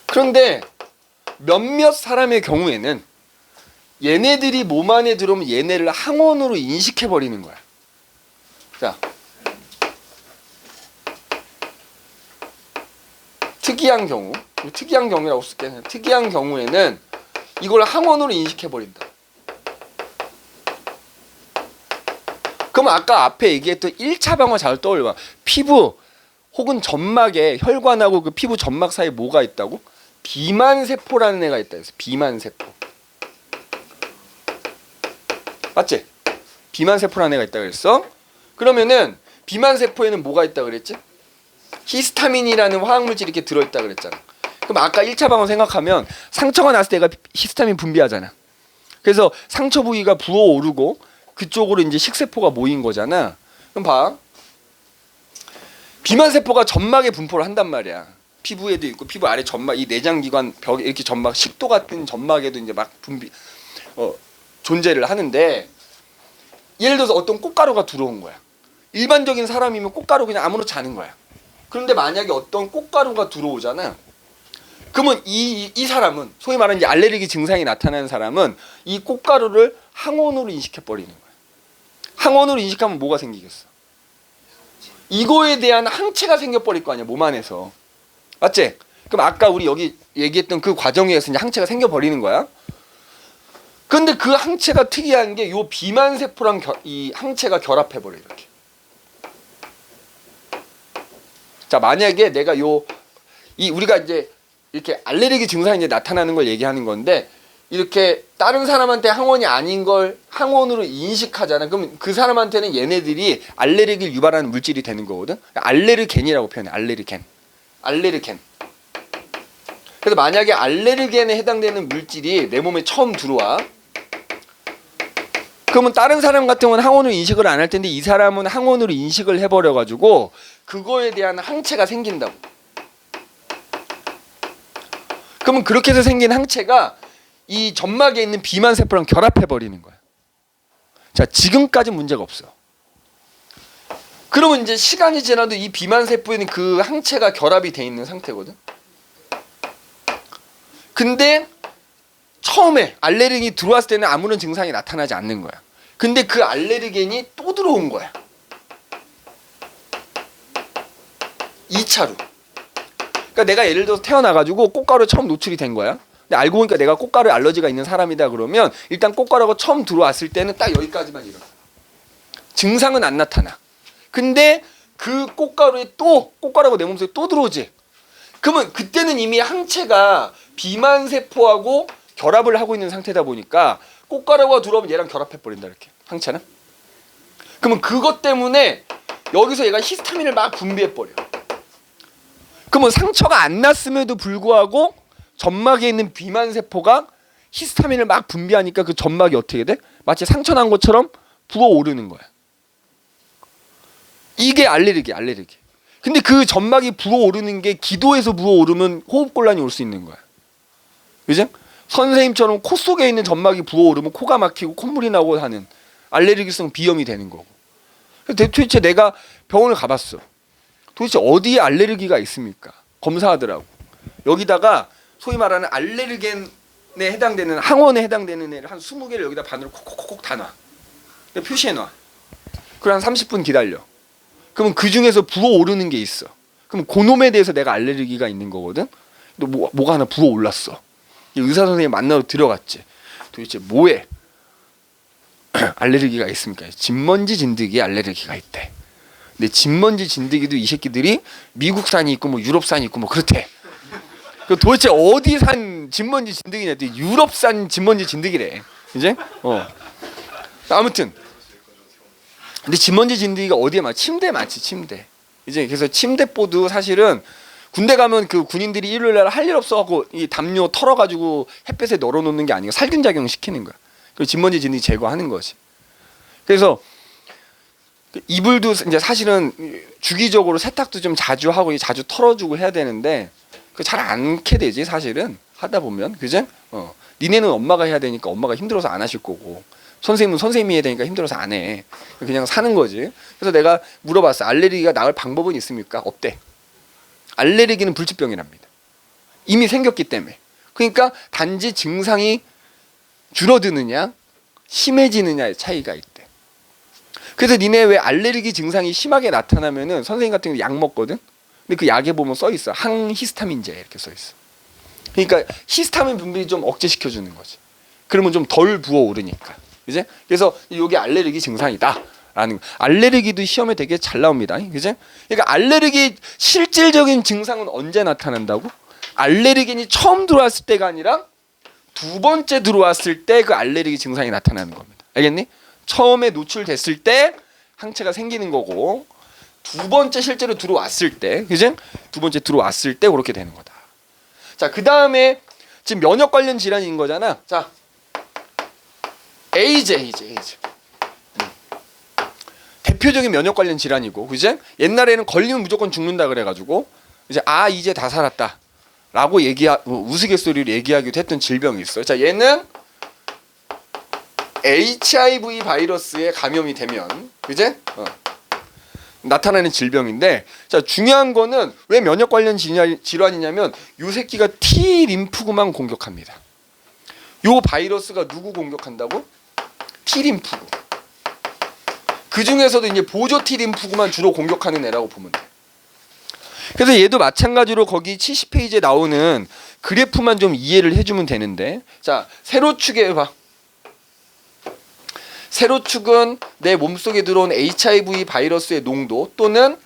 그런데 몇몇 사람의 경우에는 얘네들이 몸 안에 들어오면 얘네를 항원으로 인식해버리는 거야. 자, 특이한 경우라고 쓸게. 특이한 경우에는 이걸 항원으로 인식해버린다. 그럼 아까 앞에 얘기했던 1차 방어 잘 떠올려봐. 피부 혹은 점막에 혈관하고 그 피부 점막 사이에 뭐가 있다고? 비만세포라는 애가 있다 해서 비만세포. 맞지? 비만세포라는 애가 있다 그랬어? 그러면은 비만세포에는 뭐가 있다 그랬지? 히스타민이라는 화학물질이 이렇게 들어있다 그랬잖아. 그럼 아까 1차 방어 생각하면 상처가 났을 때 얘가 히스타민 분비하잖아. 그래서 상처 부위가 부어오르고 그쪽으로 이제 식세포가 모인 거잖아. 그럼 봐. 비만세포가 점막에 분포를 한단 말이야. 피부에도 있고 피부 아래 점막 이 내장기관 벽에 이렇게 점막 식도 같은 점막에도 이제 막 분비 존재를 하는데 예를 들어서 어떤 꽃가루가 들어온 거야. 일반적인 사람이면 꽃가루 그냥 아무렇지 않은 거야. 그런데 만약에 어떤 꽃가루가 들어오잖아. 그러면 이 사람은 소위 말하는 이제 알레르기 증상이 나타나는 사람은 이 꽃가루를 항원으로 인식해 버리는 거야. 항원으로 인식하면 뭐가 생기겠어? 이거에 대한 항체가 생겨 버릴 거 아니야 몸 안에서. 맞지? 그럼 아까 우리 여기 얘기했던 그 과정에서 이제 항체가 생겨 버리는 거야. 근데 그 항체가 특이한 게 요 비만세포랑 이 항체가 결합해 버려 이렇게. 자 만약에 내가 우리가 이제 이렇게 알레르기 증상이 이제 나타나는 걸 얘기하는 건데 이렇게 다른 사람한테 항원이 아닌 걸 항원으로 인식하잖아. 그럼 그 사람한테는 얘네들이 알레르기를 유발하는 물질이 되는 거거든. 알레르겐이라고 표현해. 알레르겐. 그래서 만약에 알레르겐에 해당되는 물질이 내 몸에 처음 들어와. 그러면 다른 사람 같은 경우는 항원으로 인식을 안 할 텐데 이 사람은 항원으로 인식을 해버려가지고 그거에 대한 항체가 생긴다고. 그러면 그렇게 해서 생긴 항체가 이 점막에 있는 비만 세포랑 결합해버리는 거야. 자, 지금까지 문제가 없어. 그러면 이제 시간이 지나도 이 비만 세포에는 그 항체가 결합이 돼 있는 상태거든. 근데 처음에 알레르기 들어왔을 때는 아무런 증상이 나타나지 않는 거야. 근데 그 알레르겐이 또 들어온 거야. 2차로. 그러니까 내가 예를 들어서 태어나가지고 꽃가루에 처음 노출이 된 거야. 근데 알고 보니까 내가 꽃가루에 알러지가 있는 사람이다 그러면 일단 꽃가루가 처음 들어왔을 때는 딱 여기까지만 일어나. 증상은 안 나타나. 근데 그 꽃가루에 또 꽃가루가 내 몸속에 또 들어오지. 그러면 그때는 이미 항체가 비만 세포하고 결합을 하고 있는 상태다 보니까 꽃가루가 들어오면 얘랑 결합해 버린다 이렇게 항체는. 그러면 그것 때문에 여기서 얘가 히스타민을 막 분비해 버려. 그러면 상처가 안 났음에도 불구하고 점막에 있는 비만 세포가 히스타민을 막 분비하니까 그 점막이 어떻게 돼? 마치 상처 난 것처럼 부어오르는 거야. 이게 알레르기. 근데 그 점막이 부어오르는 게 기도에서 부어오르면 호흡곤란이 올 수 있는 거야. 그죠? 선생님처럼 코 속에 있는 점막이 부어오르면 코가 막히고 콧물이 나고 하는 알레르기성 비염이 되는 거고. 도대체 내가 병원을 가봤어. 도대체 어디에 알레르기가 있습니까? 검사하더라고. 여기다가 소위 말하는 알레르겐에 해당되는 항원에 해당되는 애를 한 20개를 여기다 반으로 콕콕콕 다 놔. 표시해 놔. 그럼 한 30분 기다려. 그러면 그 중에서 부어오르는 게 있어. 그럼 그놈에 대해서 내가 알레르기가 있는 거거든. 또 뭐가 하나 부어올랐어. 의사 선생님 만나러 들어갔지. 도대체 뭐에 알레르기가 있습니까? 진먼지 진드기에 알레르기가 있대. 근데 진먼지 진드기도 이 새끼들이 미국산이 있고 뭐 유럽산이 있고 뭐 그렇대. 도대체 어디 산 진먼지 진드기냐? 유럽산 진먼지 진드기래. 이제 아무튼 근데 진먼지 진드기가 어디에 많지? 침대에 많지. 침대. 이제 그래서 침대보도 사실은 군대 가면 그 군인들이 일요일날 할 일 없어갖고 이 담요 털어가지고 햇볕에 널어놓는 게 아니고 살균 작용 시키는 거야. 그 진먼지 진드기 제거하는 거지. 그래서 이불도 이제 사실은 주기적으로 세탁도 좀 자주 하고 자주 털어주고 해야 되는데 그 잘 않게 되지 사실은 하다 보면 그죠? 니네는 엄마가 해야 되니까 엄마가 힘들어서 안 하실 거고 선생님은 선생님이 해야 되니까 힘들어서 안 해. 그냥 사는 거지. 그래서 내가 물어봤어. 알레르기가 나을 방법은 있습니까? 없대. 알레르기는 불치병이랍니다. 이미 생겼기 때문에. 그러니까 단지 증상이 줄어드느냐 심해지느냐의 차이가 있대. 그래서 니네 왜 알레르기 증상이 심하게 나타나면은 선생님 같은 경우 약 먹거든. 근데 그 약에 보면 써 있어. 항히스타민제 이렇게 써 있어. 그러니까 히스타민 분비를 좀 억제시켜 주는 거지. 그러면 좀 덜 부어오르니까. 그지? 그래서 이게 알레르기 증상이다. 라는 알레르기도 시험에 되게 잘 나옵니다. 그지? 그러니까 알레르기 실질적인 증상은 언제 나타난다고? 알레르겐이 처음 들어왔을 때가 아니라 두 번째 들어왔을 때 그 알레르기 증상이 나타나는 겁니다. 알겠니? 처음에 노출됐을 때 항체가 생기는 거고 두 번째 실제로 들어왔을 때, 그지? 두 번째 들어왔을 때 그렇게 되는 거다. 자, 그 다음에 지금 면역 관련 질환인 거잖아. 자, 에이즈. 대표적인 면역 관련 질환이고, 그지? 옛날에는 걸리면 무조건 죽는다 그래가지고 이제 이제 다 살았다라고 우스갯소리로 얘기하기도 했던 질병이 있어요. 자, 얘는 HIV 바이러스에 감염이 되면, 그지? 나타나는 질병인데, 자, 중요한 거는 왜 면역 관련 질환이냐면 요 새끼가 T 림프구만 공격합니다. 요 바이러스가 누구 공격한다고? T 림프구. 그 중에서도 이제 보조 T 림프구만 주로 공격하는 애라고 보면 돼. 그래서 얘도 마찬가지로 거기 70페이지에 나오는 그래프만 좀 이해를 해주면 되는데, 자, 세로축에 봐. 세로축은 내 몸속에 들어온 HIV 바이러스의 농도 또는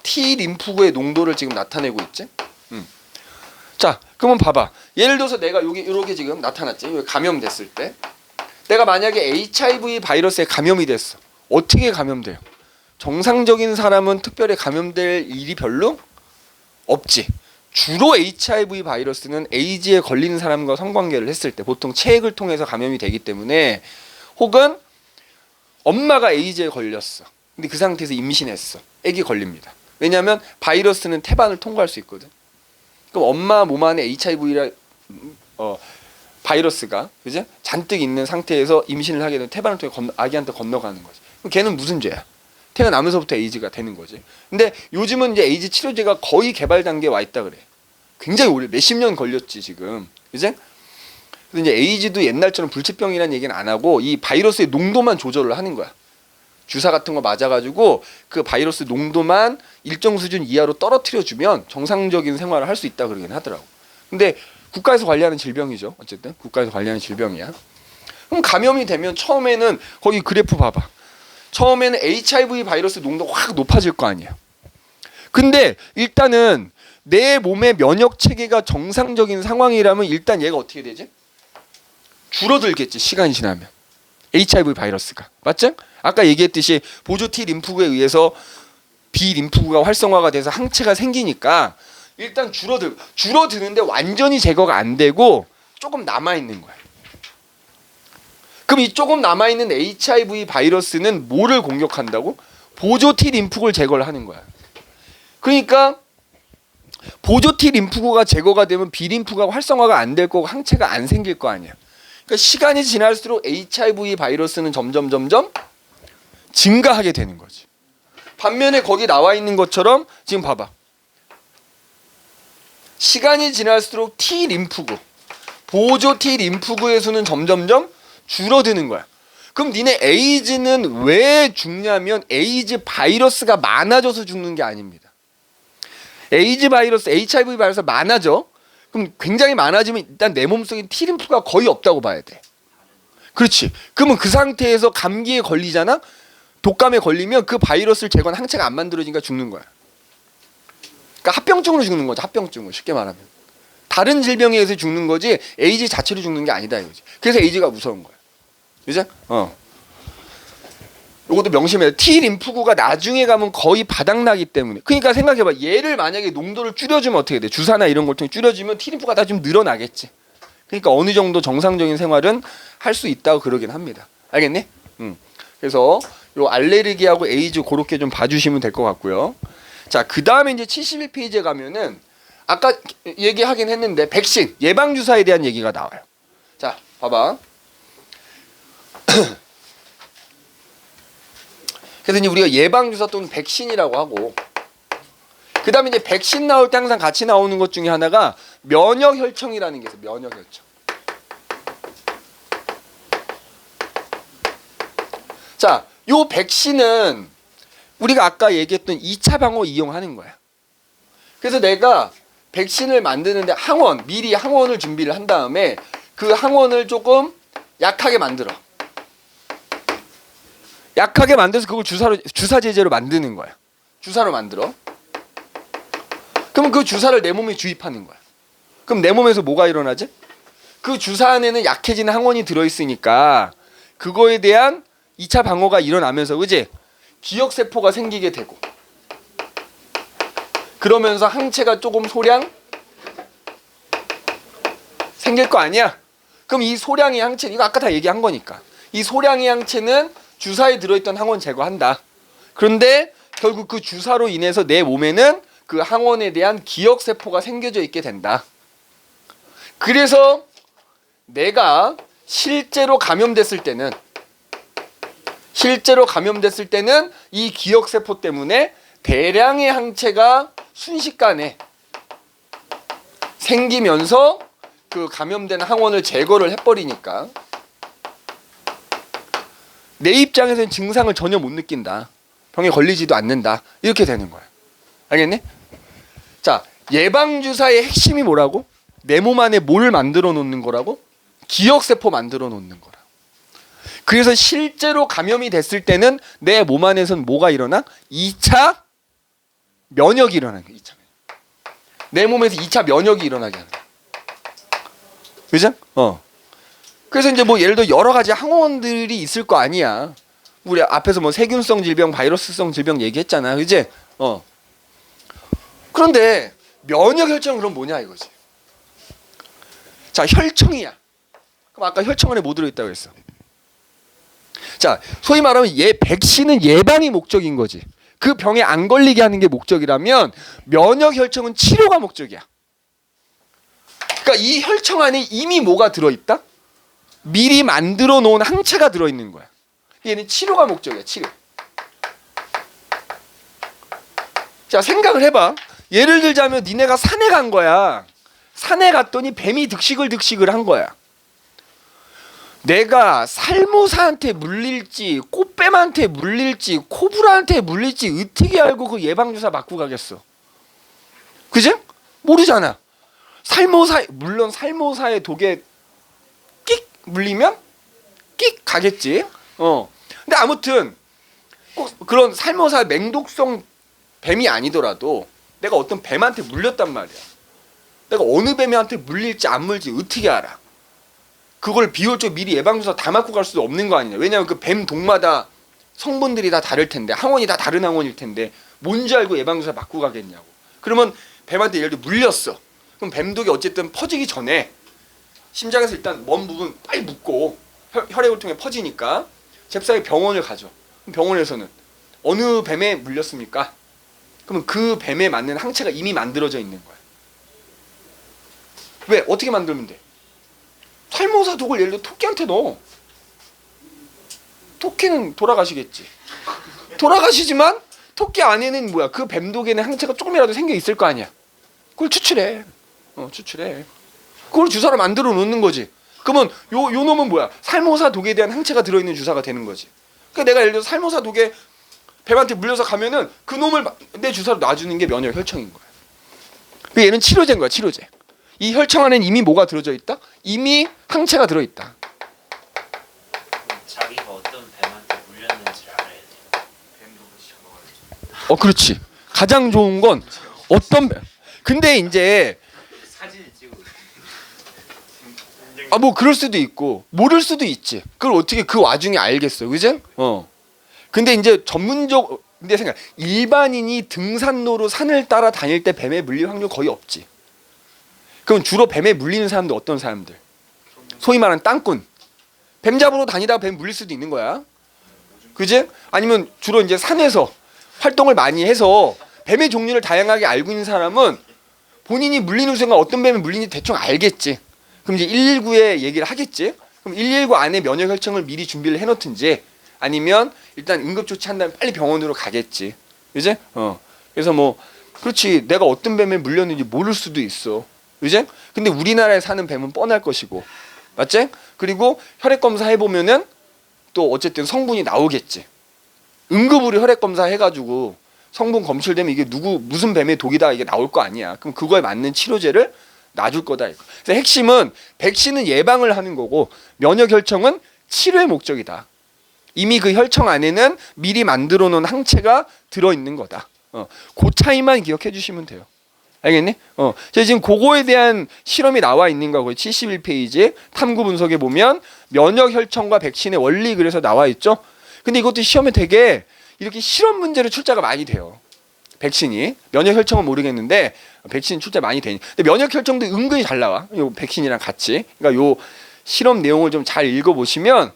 T 림프구의 농도를 지금 나타내고 있지. 자, 그러면 봐봐. 예를 들어서 내가 여기 이렇게 지금 나타났지. 여기 감염됐을 때, 내가 만약에 HIV 바이러스에 감염이 됐어. 어떻게 감염돼요? 정상적인 사람은 특별히 감염될 일이 별로 없지. 주로 HIV 바이러스는 에이즈에 걸리는 사람과 성관계를 했을 때 보통 체액을 통해서 감염이 되기 때문에, 혹은 엄마가 에이즈에 걸렸어. 근데 그 상태에서 임신했어. 애기 걸립니다. 왜냐하면 바이러스는 태반을 통과할 수 있거든. 그럼 엄마 몸 안에 HIV라 바이러스가 그죠? 잔뜩 있는 상태에서 임신을 하게 되면 태반을 통해 아기한테 건너가는 거지. 그럼 걔는 무슨 죄야? 태어나면서부터 에이즈가 되는 거지. 근데 요즘은 이제 에이즈 치료제가 거의 개발 단계에 와 있다 그래. 굉장히 오래 몇십 년 걸렸지 지금. 그죠? 그래서 이제 에이즈도 옛날처럼 불치병이라는 얘기는 안 하고 이 바이러스의 농도만 조절을 하는 거야. 주사 같은 거 맞아가지고 그 바이러스 농도만 일정 수준 이하로 떨어뜨려 주면 정상적인 생활을 할 수 있다 그러긴 하더라고. 근데 국가에서 관리하는 질병이죠. 어쨌든 국가에서 관리하는 질병이야. 그럼 감염이 되면 처음에는 거기 그래프 봐봐. 처음에는 HIV 바이러스 농도가 확 높아질 거 아니야. 근데 일단은 내 몸의 면역 체계가 정상적인 상황이라면 일단 얘가 어떻게 되지? 줄어들겠지. 시간이 지나면. HIV 바이러스가. 맞죠? 아까 얘기했듯이 보조 T 림프구에 의해서 B 림프구가 활성화가 돼서 항체가 생기니까 일단 줄어드는데 완전히 제거가 안 되고 조금 남아 있는 거야. 그럼 이 조금 남아 있는 HIV 바이러스는 뭐를 공격한다고? 보조 T 림프구를 제거를 하는 거야. 그러니까 보조 T 림프구가 제거가 되면 B 림프구가 활성화가 안 될 거고 항체가 안 생길 거 아니야. 그러니까 시간이 지날수록 HIV 바이러스는 점점 증가하게 되는 거지. 반면에 거기 나와 있는 것처럼 지금 봐봐. 시간이 지날수록 T 림프구, 보조 T 림프구의 수는 점점 줄어드는 거야. 그럼 니네 에이즈는 왜 죽냐면 에이즈 바이러스가 많아져서 죽는 게 아닙니다. 에이즈 바이러스, HIV 바이러스가 많아져. 그럼 굉장히 많아지면 일단 내 몸속에 T 림프가 거의 없다고 봐야 돼. 그렇지. 그러면 그 상태에서 감기에 걸리잖아. 독감에 걸리면 그 바이러스를 제거한 항체가 안 만들어지니까 죽는 거야. 그러니까 합병증으로 죽는 거지. 합병증으로 쉽게 말하면. 다른 질병에 의해서 죽는 거지 에이즈 자체로 죽는 게 아니다 이거지. 그래서 에이즈가 무서운 거야. 그죠? 이것도 명심해야 돼. T 림프구가 나중에 가면 거의 바닥나기 때문에. 그러니까 생각해봐. 얘를 만약에 농도를 줄여주면 어떻게 돼? 주사나 이런 걸 통해 줄여주면 T 림프가 다 좀 늘어나겠지. 그러니까 어느 정도 정상적인 생활은 할 수 있다고 그러긴 합니다. 알겠니? 그래서 요 알레르기하고 에이즈 그렇게 좀 봐주시면 될 것 같고요. 자, 그 다음에 이제 71페이지에 가면은 아까 얘기하긴 했는데 백신 예방 주사에 대한 얘기가 나와요. 자, 봐봐. 그래서 이제 우리가 예방 주사 또는 백신이라고 하고, 그 다음에 이제 백신 나올 때 항상 같이 나오는 것 중에 하나가 면역 혈청이라는 게 있어요. 면역 혈청. 자, 요 백신은 우리가 아까 얘기했던 2차 방어 이용하는 거야. 그래서 내가 백신을 만드는데 미리 항원을 준비를 한 다음에 그 항원을 조금 약하게 만들어. 약하게 만들어서 그걸 주사 제제로 만드는 거야. 주사로 만들어. 그럼 그 주사를 내 몸에 주입하는 거야. 그럼 내 몸에서 뭐가 일어나지? 그 주사 안에는 약해지는 항원이 들어있으니까 그거에 대한 2차 방어가 일어나면서 그지? 기억세포가 생기게 되고 그러면서 항체가 조금 소량 생길 거 아니야? 그럼 이 소량의 항체, 이거 아까 다 얘기한 거니까 이 소량의 항체는 주사에 들어있던 항원 제거한다. 그런데 결국 그 주사로 인해서 내 몸에는 그 항원에 대한 기억세포가 생겨져 있게 된다. 그래서 내가 실제로 감염됐을 때는 이 기억세포 때문에 대량의 항체가 순식간에 생기면서 그 감염된 항원을 제거를 해버리니까 내 입장에서는 증상을 전혀 못 느낀다. 병에 걸리지도 않는다. 이렇게 되는 거야. 알겠니? 자, 예방주사의 핵심이 뭐라고? 내 몸 안에 뭘 만들어 놓는 거라고? 기억세포 만들어 놓는 거라. 그래서 실제로 감염이 됐을 때는 내 몸 안에서는 뭐가 일어나? 2차 면역이 일어나는 거야. 2차 면역. 내 몸에서 2차 면역이 일어나게 하는 거야. 그죠? 그래서 이제 뭐 예를 들어 여러 가지 항원들이 있을 거 아니야. 우리 앞에서 뭐 세균성 질병, 바이러스성 질병 얘기했잖아. 그지? 그런데 면역 혈청은 그럼 뭐냐 이거지. 자, 혈청이야. 그럼 아까 혈청 안에 뭐 들어있다고 했어? 자, 소위 말하면 백신은 예방이 목적인 거지. 그 병에 안 걸리게 하는 게 목적이라면 면역 혈청은 치료가 목적이야. 그러니까 이 혈청 안에 이미 뭐가 들어있다? 미리 만들어 놓은 항체가 들어있는 거야. 얘는 치료가 목적이야. 치료. 자, 생각을 해봐. 예를 들자면 니네가 산에 간 거야. 산에 갔더니 뱀이 득식을 한 거야. 내가 살모사한테 물릴지 꽃뱀한테 물릴지 코브라한테 물릴지 어떻게 알고 그 예방주사 맞고 가겠어? 그지? 모르잖아. 물론 살모사의 독에 끽 물리면 끽 가겠지. 근데 아무튼 꼭 그런 살모사 맹독성 뱀이 아니더라도 내가 어떤 뱀한테 물렸단 말이야. 내가 어느 뱀한테 물릴지 안 물릴지 어떻게 알아? 그걸 비효율적으로 미리 예방주사 다 맞고 갈 수도 없는 거 아니냐. 왜냐하면 그 뱀 독마다 성분들이 다 다를 텐데 항원이 다 다른 항원일 텐데 뭔지 알고 예방주사 맞고 가겠냐고. 그러면 뱀한테 예를 들어 물렸어. 그럼 뱀독이 어쨌든 퍼지기 전에 심장에서 일단 먼 부분 빨리 묶고 혈액을 통해 퍼지니까 잽싸게 병원을 가죠. 그럼 병원에서는 어느 뱀에 물렸습니까? 그러면 그 뱀에 맞는 항체가 이미 만들어져 있는 거야. 왜? 어떻게 만들면 돼? 살모사 독을 예를 들어 토끼한테 넣어. 토끼는 돌아가시겠지. 돌아가시지만 토끼 안에는 뭐야? 그 뱀독에는 항체가 조금이라도 생겨 있을 거 아니야. 그걸 추출해. 추출해. 그걸 주사로 만들어 놓는 거지. 그러면 요 놈은 뭐야? 살모사 독에 대한 항체가 들어있는 주사가 되는 거지. 그러니까 내가 예를 들어 살모사 독에 뱀한테 물려서 가면은 그 놈을 내 주사로 놔주는 게 면역 혈청인 거야. 그 얘는 치료제인 거야, 치료제. 이 혈청 안에는 이미 뭐가 들어져 있다? 이미 항체가 들어 있다. 자기가 어떤 뱀한테 물렸는지를 알아야 돼. 뱀도 붙여먹어야지. 그렇지. 가장 좋은 건 어떤 근데 이제 사진을 찍고 뭐 그럴 수도 있고 모를 수도 있지. 그걸 어떻게 그 와중에 알겠어, 그지? 근데 이제 근데 생각 일반인이 등산로로 산을 따라 다닐 때 뱀에 물릴 확률 거의 없지. 그럼 주로 뱀에 물리는 사람들 어떤 사람들? 소위 말하는 땅꾼. 뱀 잡으러 다니다가 뱀 물릴 수도 있는 거야. 그지? 아니면 주로 이제 산에서 활동을 많이 해서 뱀의 종류를 다양하게 알고 있는 사람은 본인이 물리는 순간 어떤 뱀이 물리는지 대충 알겠지. 그럼 이제 119에 얘기를 하겠지. 그럼 119 안에 면역 혈청을 미리 준비를 해놓든지 아니면 일단 응급조치한 다음에 빨리 병원으로 가겠지. 그지? 그래서 뭐 그렇지. 내가 어떤 뱀에 물렸는지 모를 수도 있어. 그지? 근데 우리나라에 사는 뱀은 뻔할 것이고. 맞지? 그리고 혈액 검사 해보면은 또 어쨌든 성분이 나오겠지. 응급으로 혈액 검사 해가지고 성분 검출되면 이게 무슨 뱀의 독이다 이게 나올 거 아니야. 그럼 그거에 맞는 치료제를 놔줄 거다. 그래서 핵심은 백신은 예방을 하는 거고 면역 혈청은 치료의 목적이다. 이미 그 혈청 안에는 미리 만들어 놓은 항체가 들어있는 거다. 그 차이만 기억해 주시면 돼요. 알겠니? 제가 지금 그거에 대한 실험이 나와 있는 거고요. 71페이지 탐구 분석에 보면 면역 혈청과 백신의 원리 그래서 나와 있죠. 근데 이것도 시험에 되게 이렇게 실험 문제로 출제가 많이 돼요. 백신이 면역 혈청은 모르겠는데 백신 출제 많이 되니. 근데 면역 혈청도 은근히 잘 나와. 요 백신이랑 같이. 그러니까 요 실험 내용을 좀 잘 읽어 보시면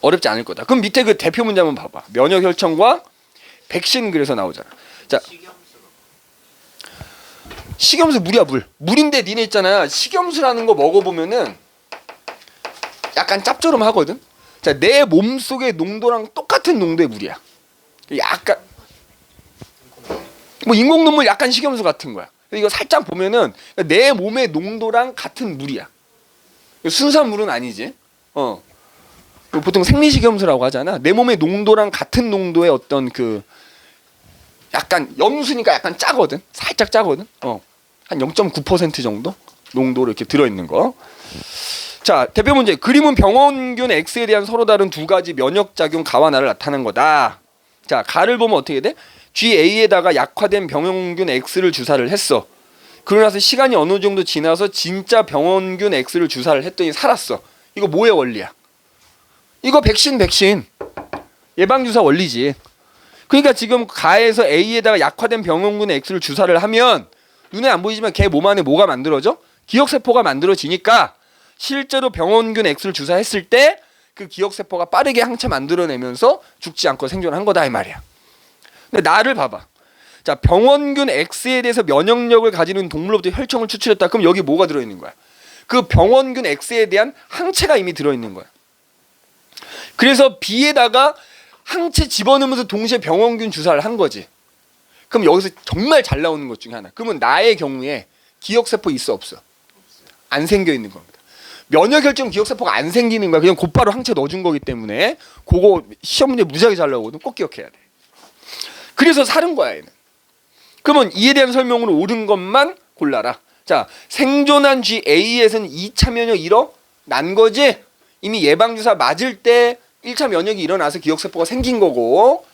어렵지 않을 거다. 그럼 밑에 그 대표 문제 한번 봐봐. 면역 혈청과 백신 그래서 나오잖아. 자, 식염수 물이야 물. 물인데 니네 있잖아. 식염수라는 거 먹어보면은 약간 짭조름하거든. 자, 내 몸속의 농도랑 똑같은 농도의 물이야. 약간 뭐 인공 눈물 약간 식염수 같은 거야. 이거 살짝 보면은 내 몸의 농도랑 같은 물이야. 순수한 물은 아니지. 보통 생리식염수라고 하잖아. 내 몸의 농도랑 같은 농도의 어떤 그 약간 염수니까 약간 짜거든. 살짝 짜거든. 한 0.9% 정도 농도로 이렇게 들어있는 거. 자, 대표 문제. 그림은 병원균 X에 대한 서로 다른 두 가지 면역작용 가와나를 나타낸 거다. 자, 가를 보면 어떻게 돼? GA에다가 약화된 병원균 X를 주사를 했어. 그러고 나서 시간이 어느 정도 지나서 진짜 병원균 X를 주사를 했더니 살았어. 이거 뭐의 원리야? 이거 백신 예방주사 원리지. 그러니까 지금 가에서 A에다가 약화된 병원균 X를 주사를 하면 눈에 안 보이지만 걔 몸 안에 뭐가 만들어져? 기억세포가 만들어지니까 실제로 병원균 X를 주사했을 때 그 기억세포가 빠르게 항체 만들어내면서 죽지 않고 생존한 거다 이 말이야. 근데 나를 봐봐. 자, 병원균 X에 대해서 면역력을 가지는 동물로부터 혈청을 추출했다. 그럼 여기 뭐가 들어있는 거야? 그 병원균 X에 대한 항체가 이미 들어있는 거야. 그래서 B에다가 항체 집어넣으면서 동시에 병원균 주사를 한 거지. 그럼 여기서 정말 잘 나오는 것 중에 하나. 그러면 나의 경우에 기억세포 있어 없어? 안 생겨 있는 겁니다. 면역혈증 기억세포가 안 생기는 거야. 그냥 곧바로 항체 넣어준 거기 때문에 그거 시험 문제 무지하게 잘 나오거든. 꼭 기억해야 돼. 그래서 사는 거야 얘는. 그러면 이에 대한 설명으로 옳은 것만 골라라. 자, 생존한 GA에서는 2차 면역 일어난 거지. 이미 예방주사 맞을 때 1차 면역이 일어나서 기억세포가 생긴 거고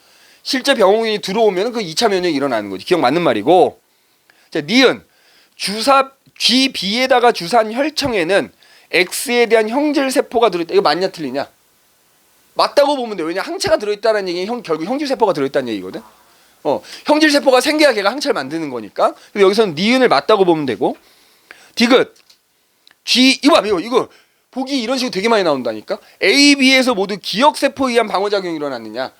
실제 병원이 들어오면 그 2차 면역이 일어나는 거지. 기억 맞는 말이고. 자, 니은 주사 GB에다가 주사한 혈청에는 X에 대한 형질세포가 들어있다. 이거 맞냐 틀리냐? 맞다고 보면 돼. 왜냐 항체가 들어있다는 얘기는 결국 형질세포가 들어있다는 얘기거든. 형질세포가 생겨야 걔가 항체를 만드는 거니까. 그래서 여기서는 니은을 맞다고 보면 되고. 디귿 G 이거 보기 이런 식으로 되게 많이 나온다니까. A, B에서 모두 기억세포에 의한 방어작용이 일어났느냐.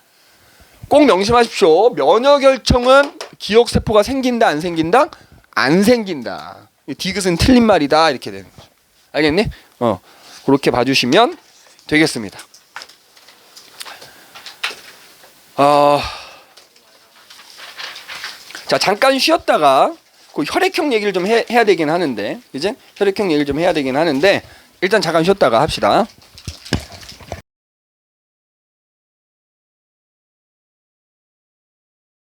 꼭 명심하십시오. 면역혈청은 기억세포가 생긴다 안 생긴다? 안 생긴다. 디귿은 틀린 말이다 이렇게 되는 거죠. 알겠니? 그렇게 봐주시면 되겠습니다. 자, 잠깐 쉬었다가 그 혈액형 얘기를 좀 해야 되긴 하는데, 이제 혈액형 얘기를 좀 해야 되긴 하는데 일단 잠깐 쉬었다가 합시다.